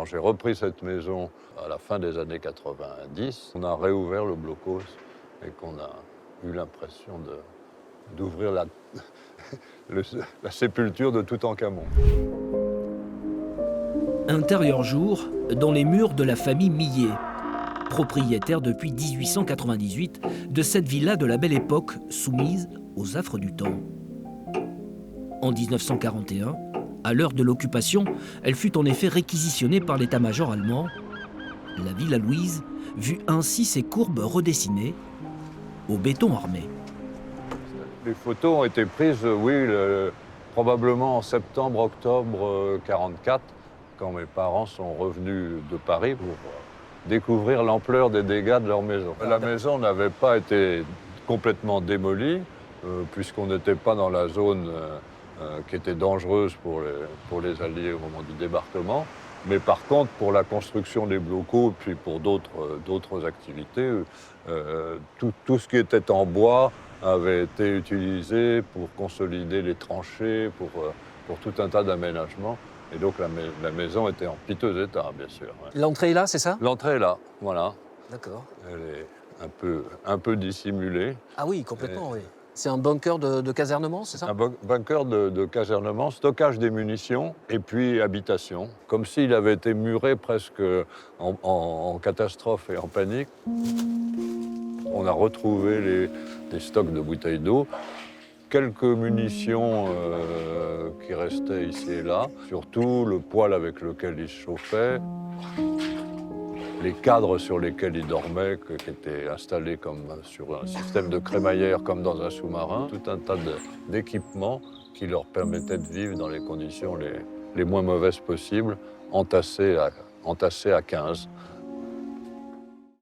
Quand j'ai repris cette maison à la fin des années 90, on a réouvert le blocos et qu'on a eu l'impression d'ouvrir la sépulture de Toutankhamon. Intérieur jour, dans les murs de la famille Millet, propriétaire depuis 1898 de cette villa de la Belle Époque soumise aux affres du temps. En 1941, à l'heure de l'occupation, elle fut en effet réquisitionnée par l'état-major allemand. La Villa Louise vit ainsi ses courbes redessinées au béton armé. Les photos ont été prises, oui, probablement en septembre-octobre 1944, quand mes parents sont revenus de Paris pour découvrir l'ampleur des dégâts de leur maison. La maison n'avait pas été complètement démolie, puisqu'on n'était pas dans la zone qui était dangereuse pour les Alliés au moment du débarquement. Mais par contre, pour la construction des blocos, puis pour d'autres activités, tout ce qui était en bois avait été utilisé pour consolider les tranchées, pour tout un tas d'aménagements. Et donc la maison était en piteux état, bien sûr. Ouais. L'entrée est là, c'est ça? L'entrée est là, voilà. D'accord. Elle est un peu dissimulée. Ah oui, complètement, oui. C'est un bunker de casernement, c'est ça? Un bunker de casernement, stockage des munitions et puis habitation. Comme s'il avait été muré presque en catastrophe et en panique. On a retrouvé des stocks de bouteilles d'eau, quelques munitions qui restaient ici et là, surtout le poêle avec lequel ils se chauffaient, les cadres sur lesquels ils dormaient, qui étaient installés comme sur un système de crémaillère comme dans un sous-marin, tout un tas d'équipements qui leur permettaient de vivre dans les conditions les moins mauvaises possibles, entassés à 15.